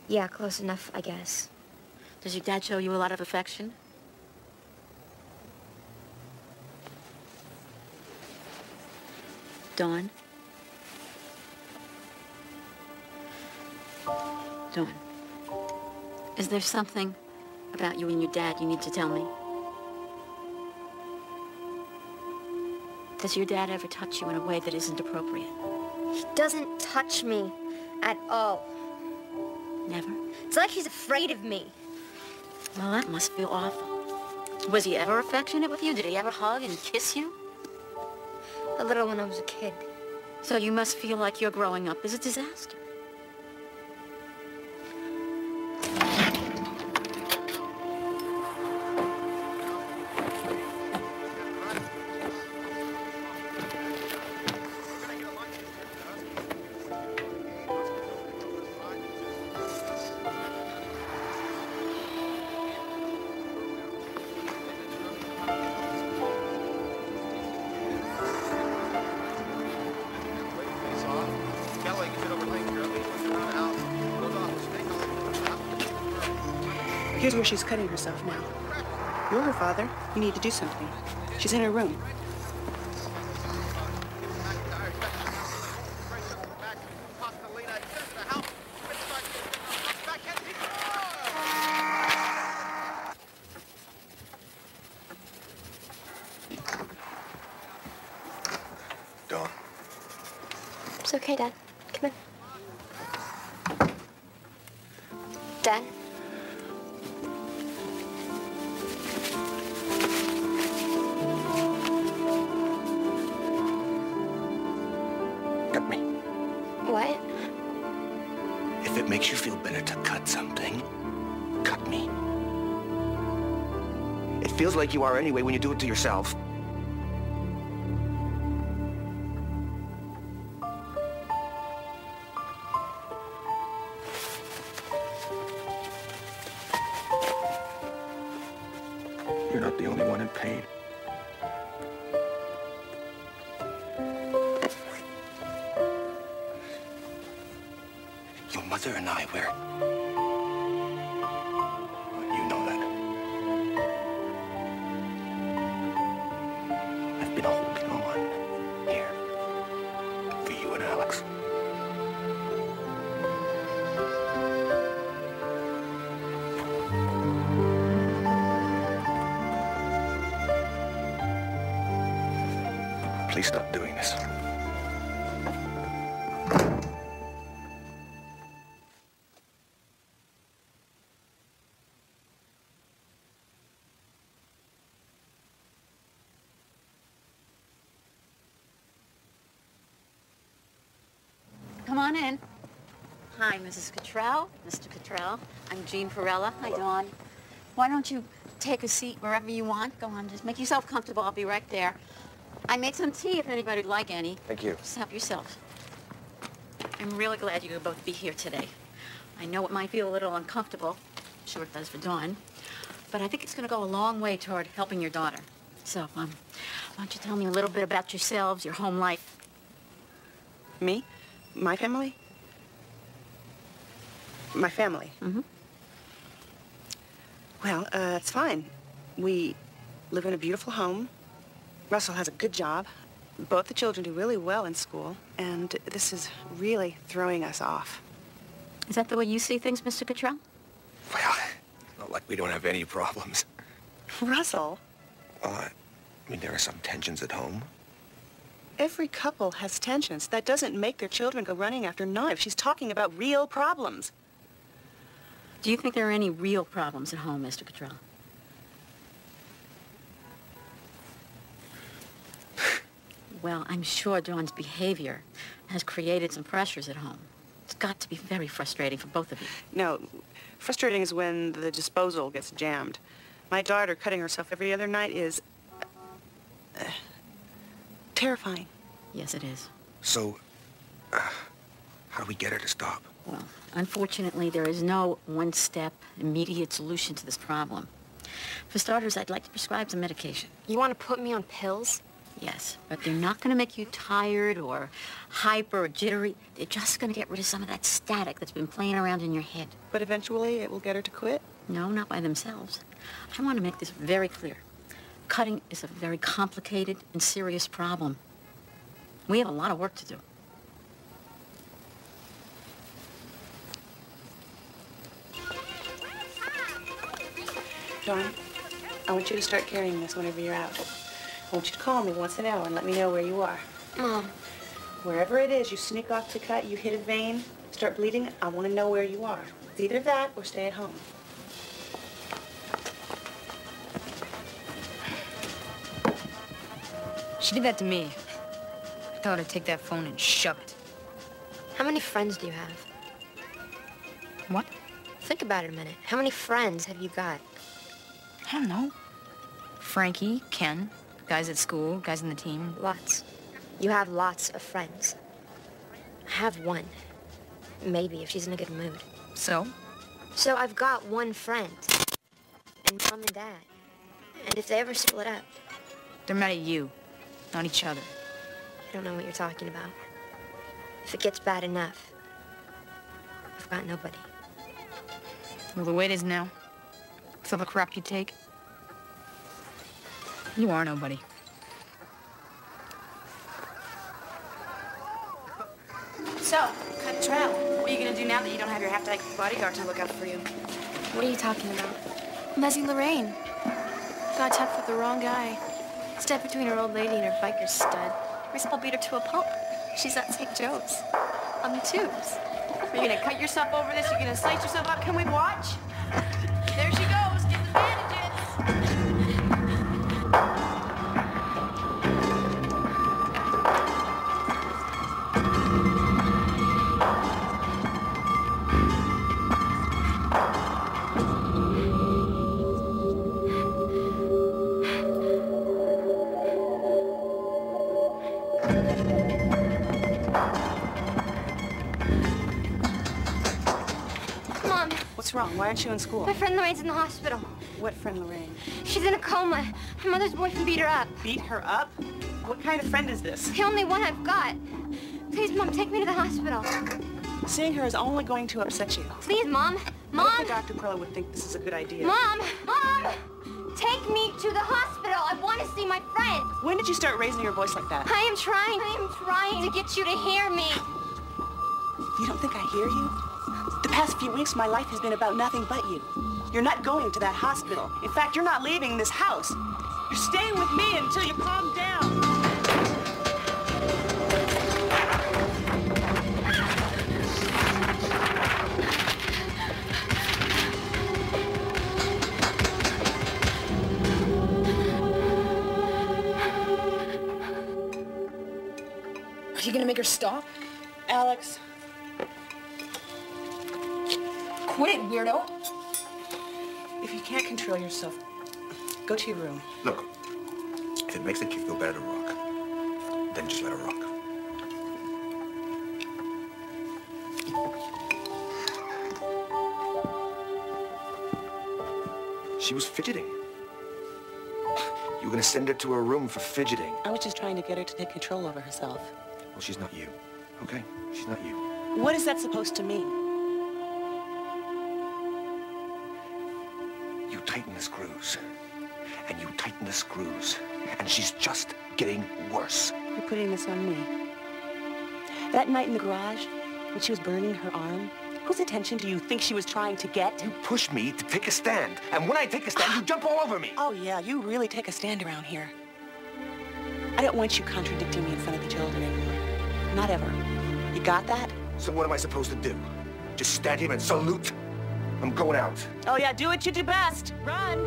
Yeah, close enough, I guess. Does your dad show you a lot of affection? Dawn? Dawn, is there something about you and your dad you need to tell me? Does your dad ever touch you in a way that isn't appropriate? He doesn't touch me at all. Never? It's like he's afraid of me. Well, that must feel awful. Was he ever affectionate with you? Did he ever hug and kiss you? A little when I was a kid. So you must feel like your growing up is a disaster. Here's where she's cutting herself now. You're her father. You need to do something. She's in her room. Dawn. It's okay, Dad. Come in. Dad? Cut me. What? If it makes you feel better to cut something, cut me. It feels like you are anyway when you do it to yourself. You're not the only one in pain. Your mother and I, we're... You know that. I've been holding on here for you and Alex. Please stop doing this. Come on in. Hi, Mrs. Cottrell, Mr. Cottrell. I'm Jean Perella. Hi, Dawn. Why don't you take a seat wherever you want? Go on, just make yourself comfortable. I'll be right there. I made some tea if anybody'd like any. Thank you. Just help yourself. I'm really glad you could both be here today. I know it might feel a little uncomfortable. I'm sure it does for Dawn. But I think it's going to go a long way toward helping your daughter. So, why don't you tell me a little bit about yourselves, your home life? Me? My family? My family? Mm-hmm. Well, it's fine. We live in a beautiful home. Russell has a good job. Both the children do really well in school, and this is really throwing us off. Is that the way you see things, Mr. Cottrell? Well, not like we don't have any problems. Russell? I mean, there are some tensions at home. Every couple has tensions. That doesn't make their children go running after knives. She's talking about real problems. Do you think there are any real problems at home, Mr. Cottrell? Well, I'm sure Dawn's behavior has created some pressures at home. It's got to be very frustrating for both of you. No, frustrating is when the disposal gets jammed. My daughter cutting herself every other night is terrifying. Yes, it is. So, how do we get her to stop? Well, unfortunately, there is no one-step immediate solution to this problem. For starters, I'd like to prescribe some medication. You want to put me on pills? Yes, but they're not going to make you tired or hyper or jittery. They're just going to get rid of some of that static that's been playing around in your head. But eventually it will get her to quit? No, not by themselves. I want to make this very clear. Cutting is a very complicated and serious problem. We have a lot of work to do. Dawn, I want you to start carrying this whenever you're out. I want you to call me once an hour and let me know where you are. Mom. Wherever it is, you sneak off to cut, you hit a vein, start bleeding, I want to know where you are. It's either that or stay at home. She did that to me. I thought I'd take that phone and shove it. How many friends do you have? What? Think about it a minute. How many friends have you got? I don't know. Frankie, Ken, guys at school, guys on the team. Lots. You have lots of friends. I have one. Maybe, if she's in a good mood. So? So I've got one friend. And Mom and Dad. And if they ever split up... They're mad at you, not each other. I don't know what you're talking about. If it gets bad enough, I've got nobody. Well, the way it is now, with all the crap you take, you are nobody. So, cut the trail. What are you gonna do now that you don't have your half-dyke bodyguard to look out for you? What are you talking about? Leslie Lorraine. Got tucked with the wrong guy. Stepped between her old lady and her biker stud. Principal beat her to a pulp. She's at St. Joe's. On the tubes. Are you gonna cut yourself over this? You're gonna slice yourself up? Can we watch? There she goes. Get the bandages. Mom, What's wrong? Why aren't you in school? my friend Lorraine's in the hospital. What friend, Lorraine? She's in a coma. Her mother's boyfriend beat her up. Beat her up? What kind of friend is this? The only one I've got. Please, Mom, take me to the hospital. Seeing her is only going to upset you. Please, Mom. I Mom. don't think Dr. Perla would think this is a good idea. Mom. Mom. Take me to the hospital. I want to see my friend. When did you start raising your voice like that? I am trying to get you to hear me. You don't think I hear you? The past few weeks, my life has been about nothing but you. You're not going to that hospital. In fact, you're not leaving this house. You're staying with me until you calm down. Are you gonna make her stop? Alex. Quit it, weirdo. If you can't control yourself, go to your room. Look, if it makes the kid feel better to rock, then just let her rock. She was fidgeting. You were gonna send her to her room for fidgeting. I was just trying to get her to take control over herself. Well, she's not you, okay? She's not you. What is that supposed to mean? You tighten the screws, and you tighten the screws, and she's just getting worse. You're putting this on me. That night in the garage, when she was burning her arm, whose attention do you think she was trying to get? You push me to take a stand, and when I take a stand, you jump all over me. Oh, yeah, you really take a stand around here. I don't want you contradicting me in front of the children anymore. Not ever. You got that? So what am I supposed to do? Just stand here and salute? I'm going out. Oh, yeah, do what you do best. Run!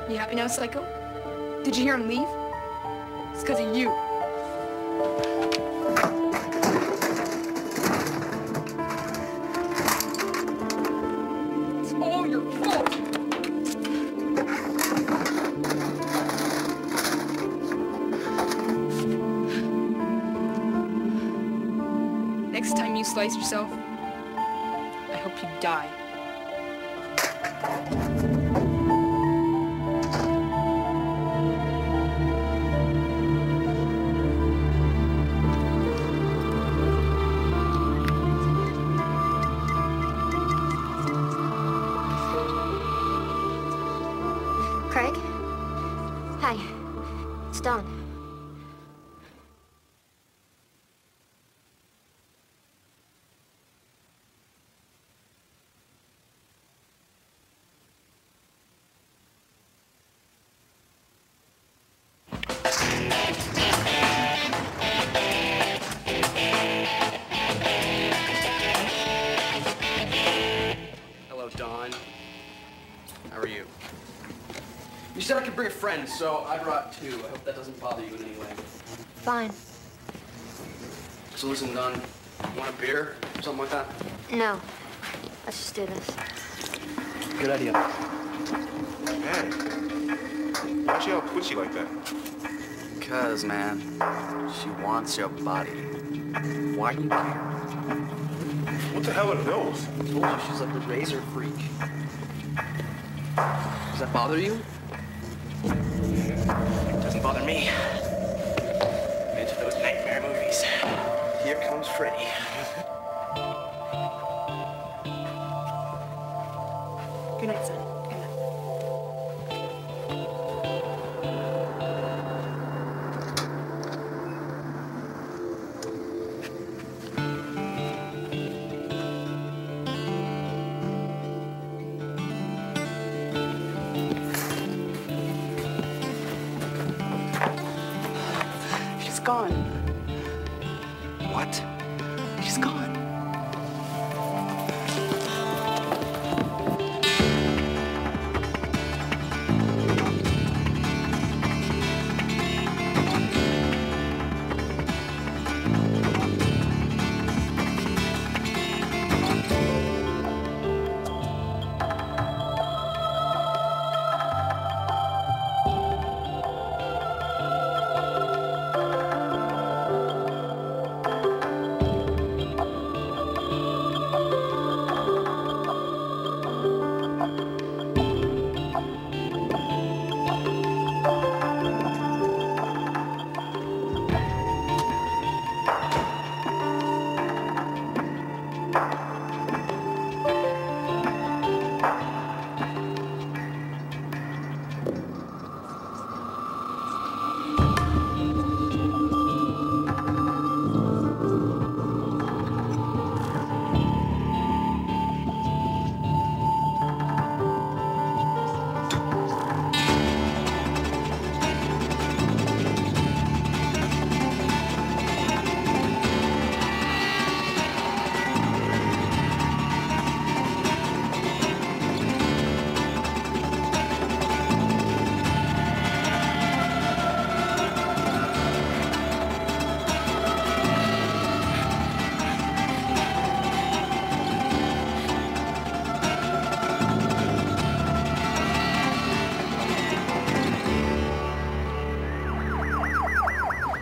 You happy now, Psycho? Did you hear him leave? It's because of you. It's all your fault. Next time you slice yourself, I hope you die. Craig? Hi. It's Dawn. Hello, Dawn. How are you? You said I could bring a friend, so I brought two. I hope that doesn't bother you in any way. Fine. So listen, Dawn, you want a beer? Something like that? No. Let's just do this. Good idea. Man, why'd you all twitchy like that? Because, man, she wants your body. Why do you care? What the hell are those? I told you she's like a razor freak. Does that bother you? It doesn't bother me. I'm into those nightmare movies. Here comes Freddy. Good night, son. Good night. She's gone. What? She's gone.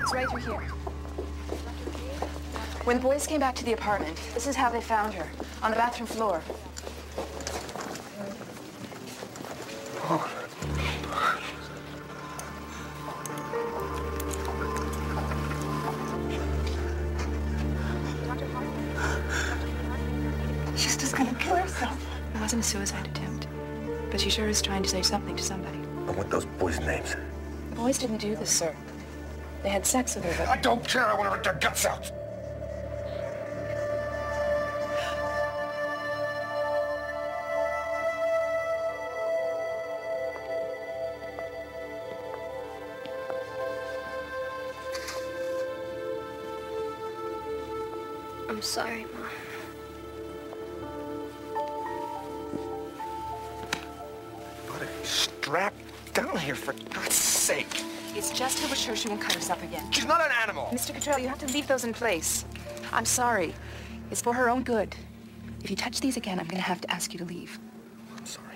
It's right through here. When the boys came back to the apartment, this is how they found her, on the bathroom floor. She's just gonna kill herself. It wasn't a suicide attempt, but she sure is trying to say something to somebody. I want those boys' names. The boys didn't do this, sir. They had sex with her, but... I don't care. I want to rip their guts out. I'm sorry, Mom. But a strapped down here, for God's sake. It's just to assure she won't cut herself again. She's not an animal. Mr. Cottrell, you have to leave those in place. I'm sorry. It's for her own good. If you touch these again, I'm going to have to ask you to leave. I'm sorry.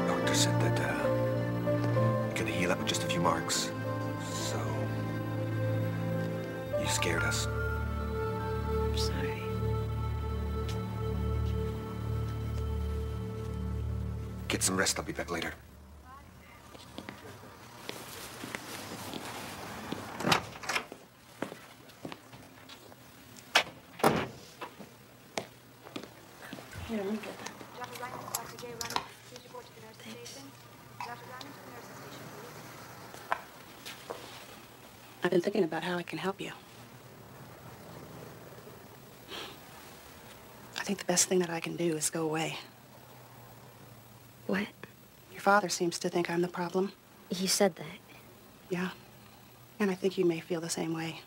Doctor said that you're gonna heal up with just a few marks. So you scared us. I'm sorry. Get some rest. I'll be back later. Here, let me get that. I've been thinking about how I can help you. I think the best thing that I can do is go away. What? Your father seems to think I'm the problem. You said that. Yeah. And I think you may feel the same way.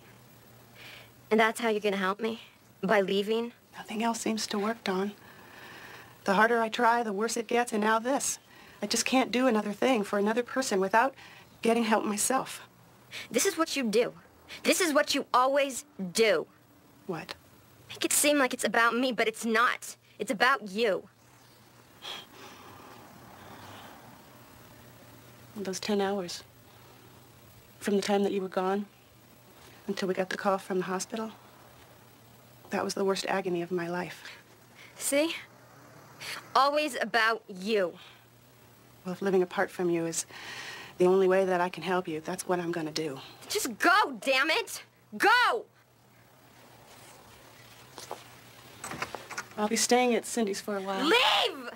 And that's how you're gonna help me? By leaving? Nothing else seems to work, Dawn. The harder I try, the worse it gets, and now this. I just can't do another thing for another person without getting help myself. This is what you do. This is what you always do. What? Make it seem like it's about me, but it's not. It's about you. Those 10 hours. From the time that you were gone until we got the call from the hospital. That was the worst agony of my life. See? Always about you. Well, if living apart from you is the only way that I can help you, that's what I'm gonna do. Just go, damn it! Go! I'll be staying at Cindy's for a while. Leave!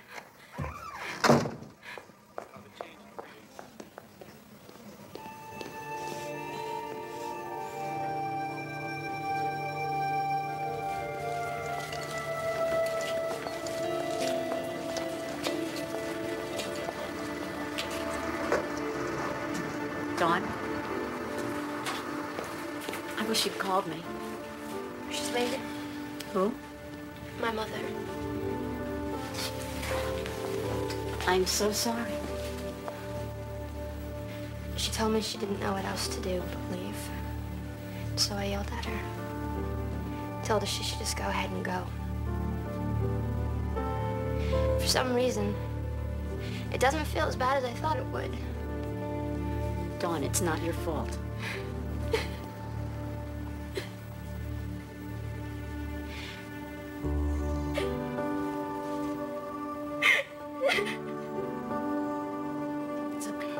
Dawn? I wish you'd called me. She's leaving. Who? My mother. I'm so sorry. She told me she didn't know what else to do but leave. So I yelled at her. Told her she should just go ahead and go. For some reason, it doesn't feel as bad as I thought it would. Dawn, it's not your fault. It's okay.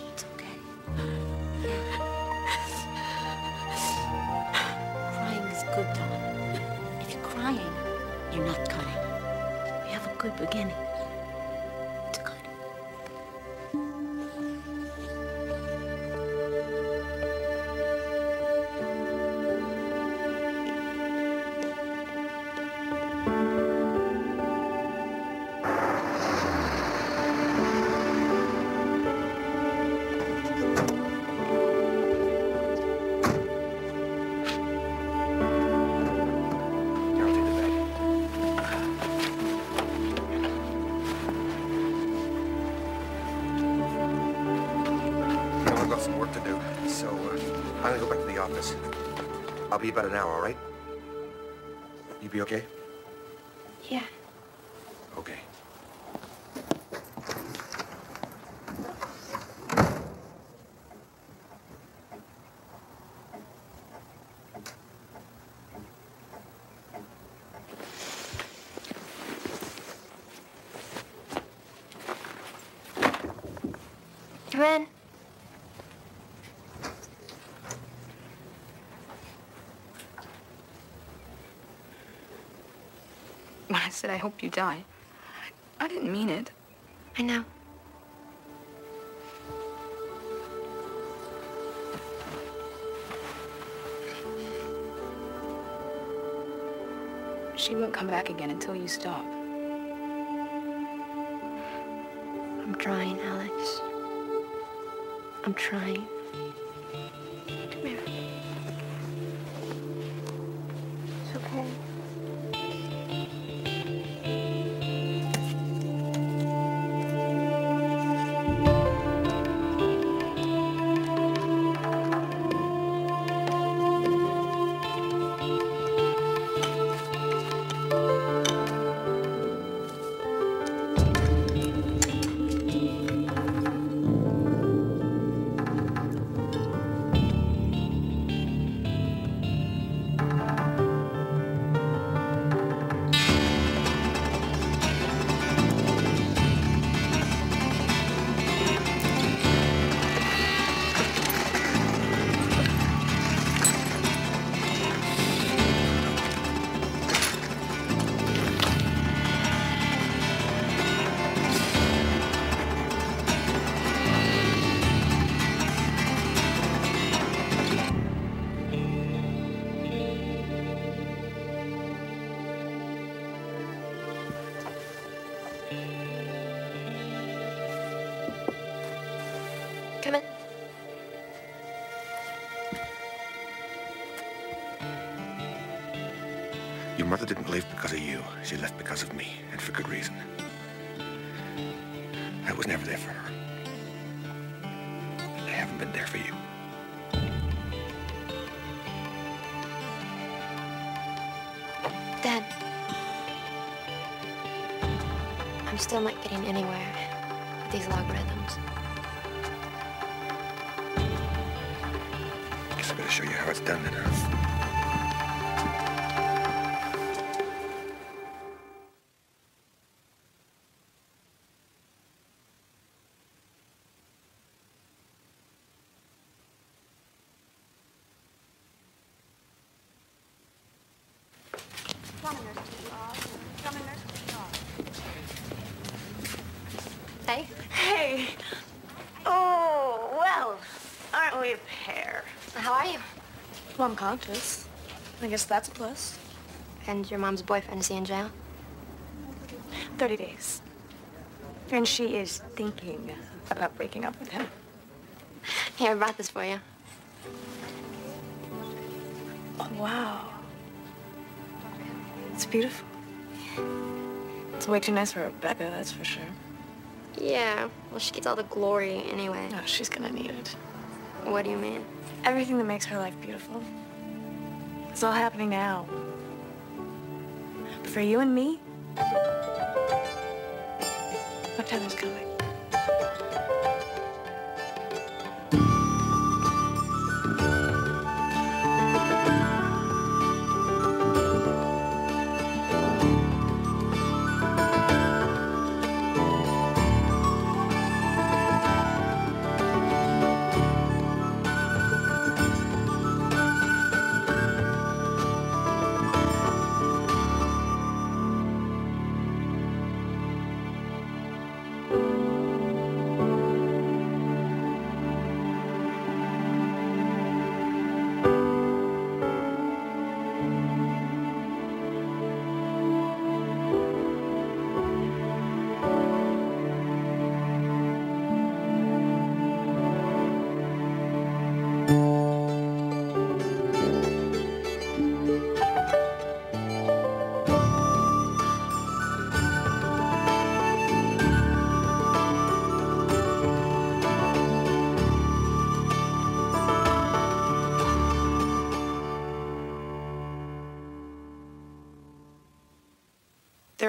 It's okay. Crying is good, Dawn. If you're crying, you're not cutting. We have a good beginning. It's good. Here, I'll take the bag. I've got some work to do, so I'm gonna go back to the office. I'll be about an hour, all right? You be okay? Yeah. Okay. Come in. When I said I hope you die, I didn't mean it. I know. She won't come back again until you stop. I'm trying, Alex. I'm trying. Come here. It's okay. Come in. Your mother didn't leave because of you. She left because of me, and for good reason. I was never there for her. And I haven't been there for you. Dad. I'm still not getting anywhere with these logarithms. Guess I better show you how it's done then. Hey. Hey. Oh, well, aren't we a pair? How are you? Well, I'm conscious. I guess that's a plus. And your mom's boyfriend, is he in jail? 30 days. And she is thinking about breaking up with him. Here, I brought this for you. Oh, wow. It's beautiful. It's way too nice for Rebecca, that's for sure. Yeah, well, she gets all the glory anyway. No, she's gonna need it. What do you mean? Everything that makes her life beautiful. It's all happening now. But for you and me, what time is coming?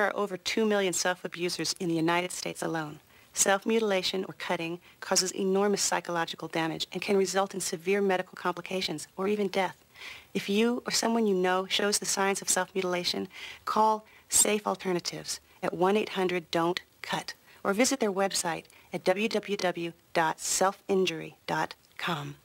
There are over 2 million self-abusers in the United States alone. Self-mutilation or cutting causes enormous psychological damage and can result in severe medical complications or even death. If you or someone you know shows the signs of self-mutilation, call Safe Alternatives at 1-800-DON'T-CUT or visit their website at www.selfinjury.com.